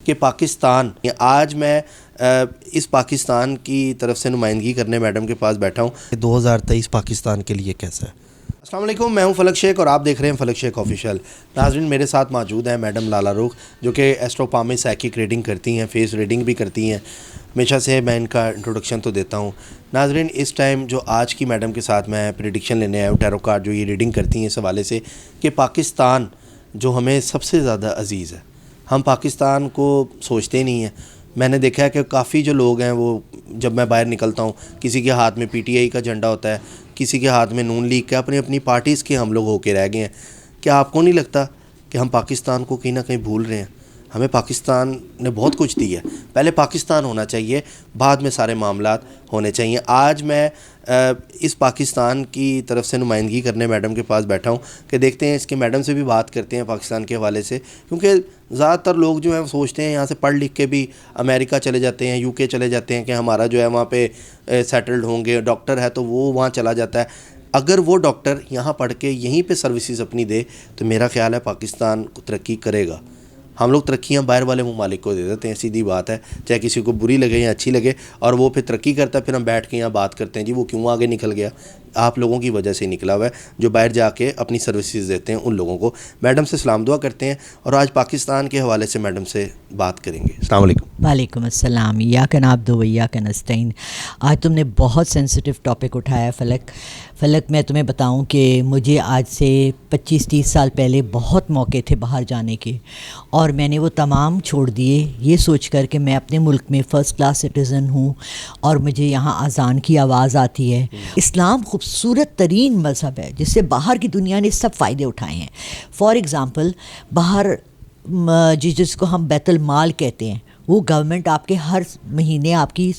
کہ پاکستان آج میں اس پاکستان کی طرف سے نمائندگی کرنے میڈم کے پاس بیٹھا ہوں. 2023 پاکستان کے لیے کیسا ہے؟ السلام علیکم، میں ہوں فلک شیخ اور آپ دیکھ رہے ہیں فلک شیخ آفیشیل. ناظرین، میرے ساتھ موجود ہیں میڈم لالا رخ جو کہ ایسٹروپامے سائیکک ریڈنگ کرتی ہیں، فیس ریڈنگ بھی کرتی ہیں. ہمیشہ سے میں ان کا انٹروڈکشن تو دیتا ہوں. ناظرین، اس ٹائم جو آج کی میڈم کے ساتھ میں پریڈکشن لینے آیا ہوں ٹیرو کارڈ جو یہ ریڈنگ کرتی ہیں اس حوالے سے کہ پاکستان جو ہمیں سب سے زیادہ عزیز ہے، ہم پاکستان کو سوچتے نہیں ہیں. میں نے دیکھا ہے کہ کافی جو لوگ ہیں وہ جب میں باہر نکلتا ہوں کسی کے ہاتھ میں پی ٹی آئی کا جھنڈا ہوتا ہے، کسی کے ہاتھ میں نون لیگ کا، اپنی اپنی پارٹیز کے ہم لوگ ہو کے رہ گئے ہیں. کیا آپ کو نہیں لگتا کہ ہم پاکستان کو کہیں نہ کہیں بھول رہے ہیں؟ ہمیں پاکستان نے بہت کچھ دی ہے، پہلے پاکستان ہونا چاہیے، بعد میں سارے معاملات ہونے چاہیے. آج میں اس پاکستان کی طرف سے نمائندگی کرنے میڈم کے پاس بیٹھا ہوں کہ دیکھتے ہیں اس کے میڈم سے بھی بات کرتے ہیں پاکستان کے حوالے سے، کیونکہ زیادہ تر لوگ جو ہیں وہ سوچتے ہیں یہاں سے پڑھ لکھ کے بھی امریکہ چلے جاتے ہیں، یو کے چلے جاتے ہیں کہ ہمارا جو ہے وہاں پہ سیٹلڈ ہوں گے. ڈاکٹر ہے تو وہ وہاں چلا جاتا ہے. اگر وہ ڈاکٹر یہاں پڑھ کے یہیں پہ سروسز اپنی دے تو میرا خیال ہے پاکستان ترقی کرے گا. ہم لوگ ترقیاں باہر والے ممالک کو دے دیتے ہیں، سیدھی بات ہے، چاہے کسی کو بری لگے یا اچھی لگے، اور وہ پھر ترقی کرتا ہے، پھر ہم بیٹھ کے یہاں بات کرتے ہیں جی وہ کیوں آگے نکل گیا. آپ لوگوں کی وجہ سے نکلا ہوا ہے جو باہر جا کے اپنی سروسز دیتے ہیں ان لوگوں کو. میڈم سے سلام دعا کرتے ہیں اور آج پاکستان کے حوالے سے میڈم سے بات کریں گے. السلام علیکم. وعلیکم السلام. ایاک نعبد و ایاک نستعین. آج تم نے بہت سینسٹیو ٹاپک اٹھایا فلک. میں تمہیں بتاؤں کہ مجھے آج سے 25-30 سال پہلے بہت موقع تھے باہر جانے کے، اور میں نے وہ تمام چھوڑ دیے یہ سوچ کر کہ میں اپنے ملک میں فرسٹ کلاس سٹیزن ہوں اور مجھے یہاں اذان کی آواز آتی ہے. اسلام خوبصورت ترین مذہب ہے جس سے باہر کی دنیا نے سب فائدے اٹھائے ہیں. فار ایگزامپل، باہر جس کو ہم بیت المال کہتے ہیں، وہ گورنمنٹ آپ کے ہر مہینے آپ کی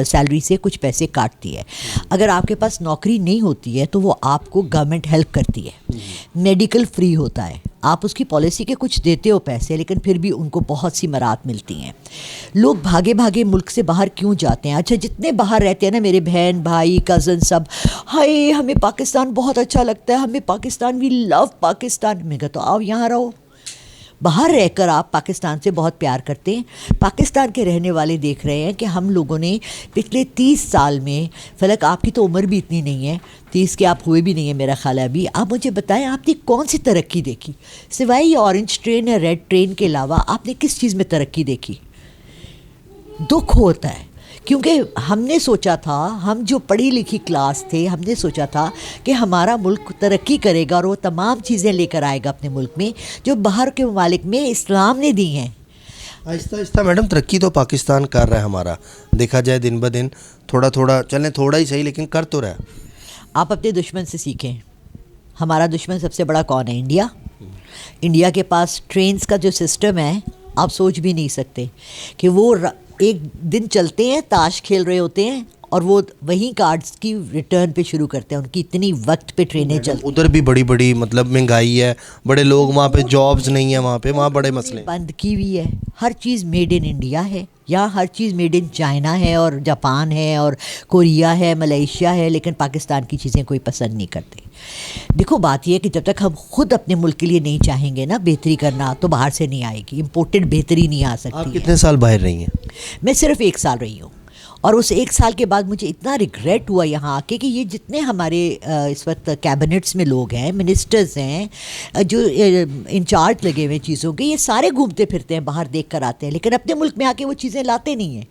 سیلری سے کچھ پیسے کاٹتی ہے. اگر آپ کے پاس نوکری نہیں ہوتی ہے تو وہ آپ کو گورنمنٹ ہیلپ کرتی ہے. میڈیکل فری ہوتا ہے، آپ اس کی پالیسی کے کچھ دیتے ہو پیسے، لیکن پھر بھی ان کو بہت سی مراد ملتی ہیں. لوگ بھاگے بھاگے ملک سے باہر کیوں جاتے ہیں؟ اچھا، جتنے باہر رہتے ہیں نا میرے بہن بھائی کزن سب، ہائے ہمیں پاکستان بہت اچھا لگتا ہے، ہمیں پاکستان، وی لو پاکستان. میں کہتا ہوں آؤ یہاں رہو. باہر رہ کر آپ پاکستان سے بہت پیار کرتے ہیں. پاکستان کے رہنے والے دیکھ رہے ہیں کہ ہم لوگوں نے پچھلے 30 سال میں، فلک آپ کی تو عمر بھی اتنی نہیں ہے، 30 کے آپ ہوئے بھی نہیں ہیں میرا خیال ہے ابھی. آپ مجھے بتائیں آپ نے کون سی ترقی دیکھی سوائے یہ اورنج ٹرین یا ریڈ ٹرین کے علاوہ؟ آپ نے کس چیز میں ترقی دیکھی؟ دکھ ہوتا ہے، کیونکہ ہم نے سوچا تھا، ہم جو پڑھی لکھی کلاس تھے، ہم نے سوچا تھا کہ ہمارا ملک ترقی کرے گا اور وہ تمام چیزیں لے کر آئے گا اپنے ملک میں جو باہر کے ممالک میں اسلام نے دی ہیں. آہستہ آہستہ میڈم ترقی تو پاکستان کر رہا ہے ہمارا، دیکھا جائے دن بہ دن تھوڑا تھوڑا، چلیں تھوڑا ہی صحیح لیکن کر تو رہا ہے. آپ اپنے دشمن سے سیکھیں. ہمارا دشمن سب سے بڑا کون ہے؟ انڈیا. انڈیا کے پاس ٹرینز کا جو سسٹم ہے آپ سوچ بھی نہیں سکتے کہ وہ ایک دن چلتے ہیں، تاش کھیل رہے ہوتے ہیں اور وہ وہیں کارڈز کی ریٹرن پہ شروع کرتے ہیں. ان کی اتنی وقت پہ ٹرینیں چلتی ہیں. ادھر بھی بڑی بڑی مطلب مہنگائی ہے، بڑے لوگ وہاں پہ جابز نہیں ہیں، وہاں بڑے مسئلے بند کی ہوئی ہے. ہر چیز میڈ ان انڈیا ہے، یا ہر چیز میڈ ان چائنا ہے اور جاپان ہے اور کوریا ہے، ملیشیا ہے، لیکن پاکستان کی چیزیں کوئی پسند نہیں کرتے. دیکھو بات یہ ہے کہ جب تک ہم خود اپنے ملک کے لیے نہیں چاہیں گے نا بہتری کرنا، تو باہر سے نہیں آئے گی. امپورٹڈ بہتری نہیں آ سکتی. آپ کتنے سال باہر رہی ہیں؟ میں صرف 1 سال رہی ہوں، اور اس 1 سال کے بعد مجھے اتنا ریگریٹ ہوا یہاں آ کے کہ یہ جتنے ہمارے اس وقت کیبنٹس میں لوگ ہیں، منسٹرز ہیں، جو انچارج لگے ہوئے چیزوں کے، یہ سارے گھومتے پھرتے ہیں باہر، دیکھ کر آتے ہیں، لیکن اپنے ملک میں آ کے وہ چیزیں لاتے نہیں ہیں.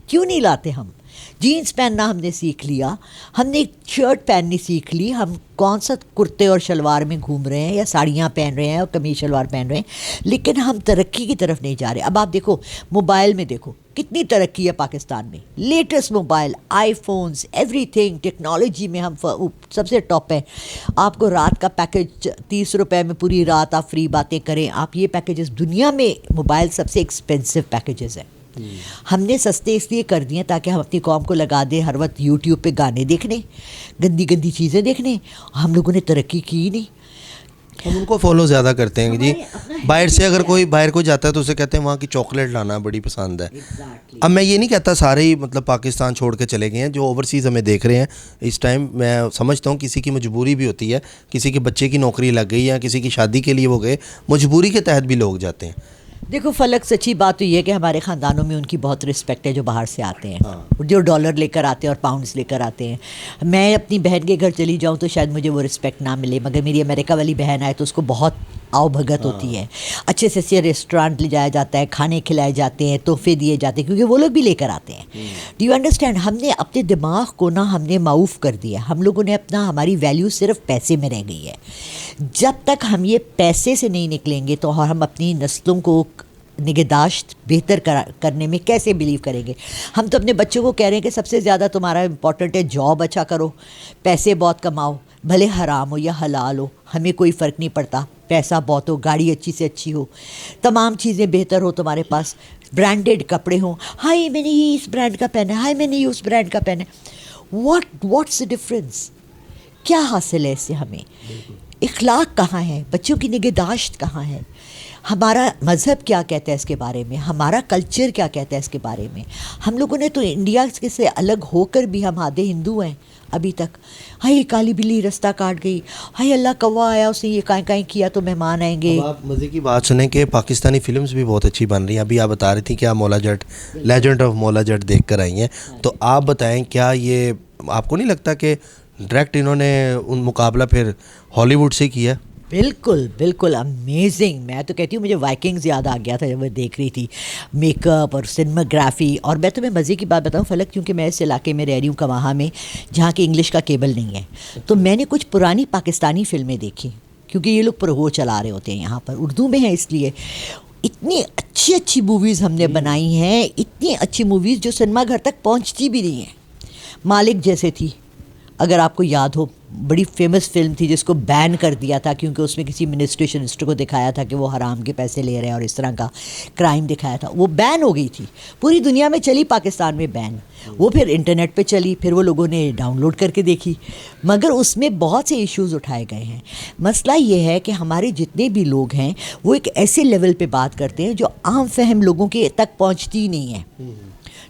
کیوں نہیں لاتے؟ ہم جینس پہننا ہم نے سیکھ لیا، ہم نے شرٹ پہننی سیکھ لی، ہم کون سا کرتے اور شلوار میں گھوم رہے ہیں یا ساڑیاں پہن رہے ہیں اور قمیض شلوار پہن رہے ہیں، لیکن ہم ترقی کی طرف نہیں جا رہے. اب آپ دیکھو موبائل میں، دیکھو کتنی ترقی ہے پاکستان میں. لیٹسٹ موبائل، آئی فونز، ایوری تھنگ، ٹیکنالوجی میں ہم سب سے ٹاپ ہیں. آپ کو رات کا پیکج 30 روپے میں پوری رات آپ فری باتیں کریں. آپ یہ پیکیجز دنیا میں موبائل سب سے ایکسپینسو پیکیجز ہیں. ہم نے سستے اس لیے کر دیے تاکہ ہم اپنی قوم کو لگا دیں ہر وقت یوٹیوب پہ گانے دیکھنے، گندی گندی چیزیں دیکھنے. ہم لوگوں نے ترقی کی ہی نہیں. ہم ان کو فالو زیادہ کرتے ہیں جی. باہر سے اگر کوئی باہر کو جاتا ہے تو اسے کہتے ہیں وہاں کی چاکلیٹ لانا بڑی پسند ہے. اب میں یہ نہیں کہتا سارے ہی مطلب پاکستان چھوڑ کے چلے گئے ہیں، جو اوورسیز ہمیں دیکھ رہے ہیں اس ٹائم. میں سمجھتا ہوں کسی کی مجبوری بھی ہوتی ہے، کسی کے بچے کی نوکری لگ گئی یا کسی کی شادی کے لیے وہ گئے، مجبوری کے تحت بھی لوگ جاتے ہیں. دیکھو فلک، سچی بات تو یہ ہے کہ ہمارے خاندانوں میں ان کی بہت رسپیکٹ ہے جو باہر سے آتے ہیں، جو ڈالر لے کر آتے ہیں اور پاؤنڈز لے کر آتے ہیں. میں اپنی بہن کے گھر چلی جاؤں تو شاید مجھے وہ رسپیکٹ نہ ملے، مگر میری امریکہ والی بہن آئے تو اس کو بہت آؤ بھگت ہوتی ہے. اچھے سے اچھے ریسٹورانٹ لے جایا جاتا ہے، کھانے کھلائے جاتے ہیں، تحفے دیے جاتے ہیں، کیونکہ وہ لوگ بھی لے کر آتے ہیں. Do you understand? ہم نے اپنے دماغ کو نا ہم نے معوف کر دیا. ہم لوگوں نے ہماری ویلیو صرف پیسے میں رہ گئی ہے. جب تک ہم یہ پیسے سے نہیں نکلیں گے تو ہم اپنی نسلوں کو نگہداشت بہتر کرنے میں کیسے بلیو کریں گے؟ ہم تو اپنے بچوں کو کہہ رہے ہیں کہ سب سے زیادہ تمہارا امپورٹنٹ ہے جاب اچھا کرو، پیسے بہت کماؤ، بھلے حرام ہو یا حلال ہو، ہمیں کوئی فرق نہیں پڑتا، پیسہ بہت ہو، گاڑی اچھی سے اچھی ہو، تمام چیزیں بہتر ہو تمہارے پاس، برانڈیڈ کپڑے ہوں. ہائی میں نے یہ اس برانڈ کا پہنا ہے، ہائی میں نے یہ اس برانڈ کا پہنا ہے. What's the difference? کیا حاصل ہے اس سے ہمیں؟ اخلاق کہاں ہے؟ بچوں کی نگہداشت کہاں ہے؟ ہمارا مذہب کیا کہتا ہے اس کے بارے میں؟ ہمارا کلچر کیا کہتا ہے اس کے بارے میں؟ ہم لوگوں نے تو انڈیا سے الگ ہو کر بھی ہم آدھے ہندو ہیں ابھی تک. ہائی کالی بلی رستہ کاٹ گئی، ہائی اللہ کوا آیا اس نے یہ کائیں کائیں کیا تو مہمان آئیں گے. اب آپ مزے کی بات سنیں کہ پاکستانی فلمز بھی بہت اچھی بن رہی ہیں. ابھی آپ بتا رہی تھیں کہ آپ مولا جٹ، لیجنڈ آف مولا جٹ دیکھ کر آئی ہیں، تو آپ بتائیں کیا یہ آپ کو نہیں لگتا کہ ڈائریکٹ انہوں نے ان مقابلہ پھر ہالی ووڈ سے کیا؟ بالکل بالکل امیزنگ. میں تو کہتی ہوں مجھے وائکنگز یاد آ گیا تھا جب میں دیکھ رہی تھی. میک اپ اور سنیماگرافی. اور میں تمہیں مزے کی بات بتاؤں فلک، کیونکہ میں اس علاقے میں رہ رہی ہوں کواہا میں جہاں کی انگلش کا کیبل نہیں ہے، تو میں نے کچھ پرانی پاکستانی فلمیں دیکھی، کیونکہ یہ لوگ پرو چلا رہے ہوتے ہیں یہاں پر، اردو میں ہیں اس لیے. اتنی اچھی اچھی موویز ہم نے بنائی ہیں، اتنی اچھی موویز جو سنیما گھر تک پہنچتی بھی نہیں ہیں. مالک جیسے تھی، اگر آپ کو یاد ہو، بڑی فیمس فلم تھی جس کو بین کر دیا تھا کیونکہ اس میں کسی منسٹر کو دکھایا تھا کہ وہ حرام کے پیسے لے رہے ہیں اور اس طرح کا کرائم دکھایا تھا. وہ بین ہو گئی تھی، پوری دنیا میں چلی، پاکستان میں بین. وہ پھر انٹرنیٹ پہ چلی، پھر وہ لوگوں نے ڈاؤن لوڈ کر کے دیکھی، مگر اس میں بہت سے ایشوز اٹھائے گئے ہیں. مسئلہ یہ ہے کہ ہمارے جتنے بھی لوگ ہیں وہ ایک ایسے لیول پہ بات کرتے ہیں جو عام فہم لوگوں کے تک پہنچتی نہیں ہے.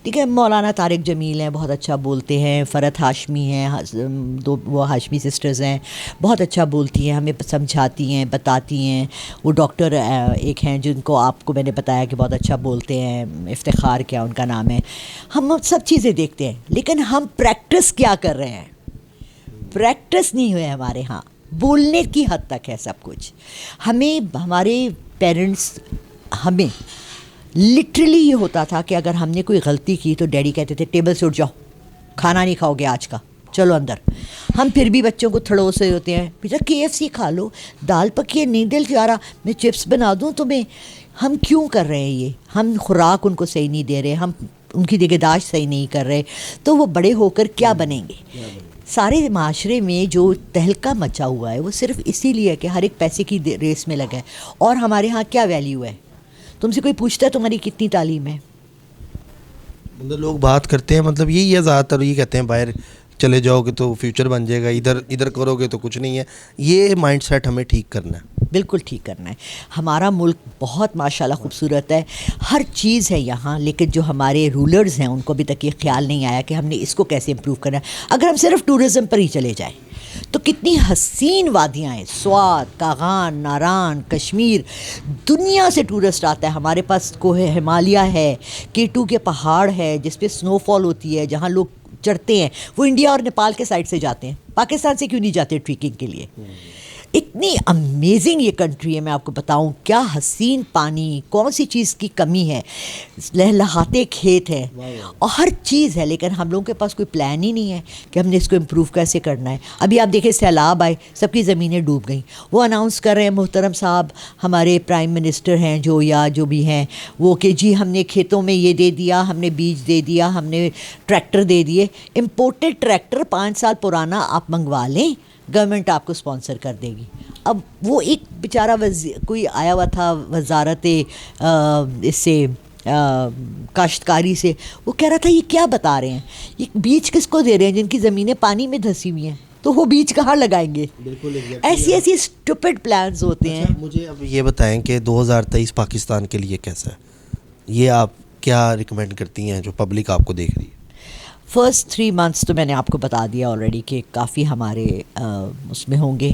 ٹھیک ہے، مولانا طارق جمیل ہیں، بہت اچھا بولتے ہیں. فرحت ہاشمی ہیں، دو وہ ہاشمی سسٹرز ہیں، بہت اچھا بولتی ہیں، ہمیں سمجھاتی ہیں، بتاتی ہیں. وہ ڈاکٹر ایک ہیں جن کو آپ کو میں نے بتایا کہ بہت اچھا بولتے ہیں، افتخار کیا ان کا نام ہے. ہم سب چیزیں دیکھتے ہیں، لیکن ہم پریکٹس کیا کر رہے ہیں؟ پریکٹس نہیں ہوئے ہمارے ہاں. بولنے کی حد تک ہے سب کچھ. ہمیں ہمارے پیرنٹس، ہمیں لٹرلی یہ ہوتا تھا کہ اگر ہم نے کوئی غلطی کی تو ڈیڈی کہتے تھے ٹیبل سے اٹھ جاؤ، کھانا نہیں کھاؤ گے آج کا، چلو اندر. ہم پھر بھی بچوں کو تھڑوس رہے ہوتے ہیں، بیٹا KFC کھا لو، دال پکی ہے نہیں دل چاہ رہا، میں چپس بنا دوں تمہیں. ہم کیوں کر رہے ہیں یہ؟ ہم خوراک ان کو صحیح نہیں دے رہے، ہم ان کی نگہداشت صحیح نہیں کر رہے، تو وہ بڑے ہو کر کیا بنیں گے؟ سارے معاشرے میں جو تہلکہ مچا ہوا ہے وہ صرف اسی لیے ہے کہ ہر ایک پیسے کی ریس میں لگا ہے. اور ہمارے ہاں کیا ویلیو ہے؟ تم سے کوئی پوچھتا ہے تمہاری کتنی تعلیم ہے؟ مطلب لوگ بات کرتے ہیں، مطلب یہی ہے زیادہ تر، یہ کہتے ہیں باہر چلے جاؤ گے تو فیوچر بن جائے گا، ادھر کرو گے تو کچھ نہیں ہے. یہ مائنڈ سیٹ ہمیں ٹھیک کرنا ہے. بالکل ٹھیک کرنا ہے. ہمارا ملک بہت ماشاءاللہ خوبصورت ہے، ہر چیز ہے یہاں، لیکن جو ہمارے رولرز ہیں ان کو ابھی تک یہ خیال نہیں آیا کہ ہم نے اس کو کیسے امپروو کرنا ہے. اگر ہم صرف ٹورزم پر ہی چلے جائیں تو کتنی حسین وادیاں ہیں، سوات، کاغان، ناران، کشمیر، دنیا سے ٹورسٹ آتا ہے. ہمارے پاس کوہ ہمالیہ ہے، K2 کے پہاڑ ہے جس پہ سنو فال ہوتی ہے، جہاں لوگ چڑھتے ہیں. وہ انڈیا اور نیپال کے سائڈ سے جاتے ہیں، پاکستان سے کیوں نہیں جاتے ٹریکنگ کے لیے؟ اتنی امیزنگ یہ کنٹری ہے، میں آپ کو بتاؤں کیا حسین پانی، کون سی چیز کی کمی ہے، لہلہاتے کھیت ہیں اور ہر چیز ہے، لیکن ہم لوگوں کے پاس کوئی پلان ہی نہیں ہے کہ ہم نے اس کو امپروو کیسے کرنا ہے. ابھی آپ دیکھیں سیلاب آئے، سب کی زمینیں ڈوب گئیں. وہ اناؤنس کر رہے ہیں محترم صاحب ہمارے پرائم منسٹر ہیں جو بھی ہیں وہ کہ جی ہم نے کھیتوں میں یہ دے دیا، ہم نے بیج دے دیا، ہم نے ٹریکٹر دے دیے. امپورٹڈ ٹریکٹر 5 سال پرانا آپ منگوا لیں، گورنمنٹ آپ کو اسپانسر کر دے گی. اب وہ ایک بیچارہ کوئی آیا ہوا تھا وزارت اس سے کاشتکاری سے، وہ کہہ رہا تھا یہ کیا بتا رہے ہیں، یہ بیج کس کو دے رہے ہیں جن کی زمینیں پانی میں دھسی ہوئی ہیں، تو وہ بیج کہاں لگائیں گے؟ بالکل ایسی اسٹوپڈ پلانز ہوتے ہیں. مجھے اب یہ بتائیں کہ 2023 پاکستان کے لیے کیسا ہے؟ یہ آپ کیا ریکمینڈ کرتی ہیں جو پبلک آپ کو دیکھ رہی ہے؟ فرسٹ 3 months تو میں نے آپ کو بتا دیا آلریڈی کہ کافی ہمارے اس میں ہوں گے.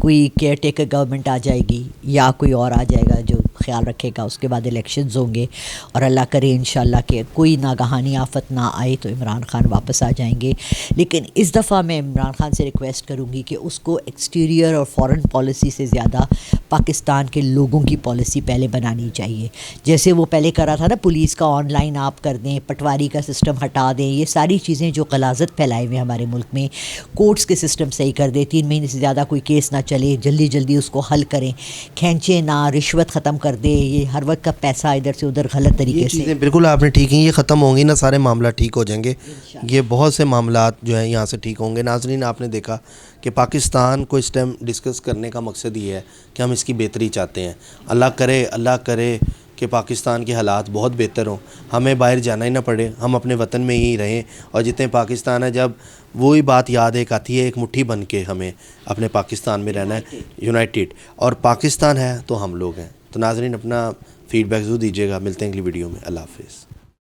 کوئی کیئر ٹیکر گورنمنٹ آ جائے گی یا کوئی اور آ جائے گا جو خیال رکھے گا. اس کے بعد الیکشنز ہوں گے اور اللہ کرے انشاءاللہ کہ کوئی ناگہانی آفت نہ آئے تو عمران خان واپس آ جائیں گے. لیکن اس دفعہ میں عمران خان سے ریکویسٹ کروں گی کہ اس کو ایکسٹیریئر اور فارن پالیسی سے زیادہ پاکستان کے لوگوں کی پالیسی پہلے بنانی چاہیے. جیسے وہ پہلے کرا تھا نا, پولیس کا آن لائن آپ کر دیں, پٹواری کا سسٹم ہٹا دیں, یہ ساری چیزیں جو غلاظت پھیلائے ہوئے ہمارے ملک میں, کورٹس کے سسٹم صحیح کر دیں, 3 مہینے سے زیادہ کوئی کیس نہ چلے, جلدی جلدی اس کو حل کریں, کھینچے نہ, رشوت ختم کر دے, یہ ہر وقت کا پیسہ ادھر سے ادھر غلط طریقے یہ سے. چیزیں بالکل آپ نے ٹھیک ہیں, یہ ختم ہوں گی نا سارے معاملات ٹھیک ہو جائیں گے. یہ بہت سے معاملات جو ہیں یہاں سے ٹھیک ہوں گے. ناظرین آپ نے دیکھا کہ پاکستان کو اس ٹائم ڈسکس کرنے کا مقصد یہ ہے کہ ہم اس کی بہتری چاہتے ہیں. اللہ کرے کہ پاکستان کے حالات بہت بہتر ہوں, ہمیں باہر جانا ہی نہ پڑے, ہم اپنے وطن میں ہی رہیں. اور جتنے پاکستان ہے, جب وہی بات یاد ایک آتی ہے, ایک مٹھی بن کے ہمیں اپنے پاکستان میں رہنا ہے, یونائٹیڈ, اور پاکستان ہے تو ہم لوگ ہیں. تو ناظرین اپنا فیڈ بیک ضرور دیجیے گا. ملتے ہیں اگلی ویڈیو میں. اللہ حافظ.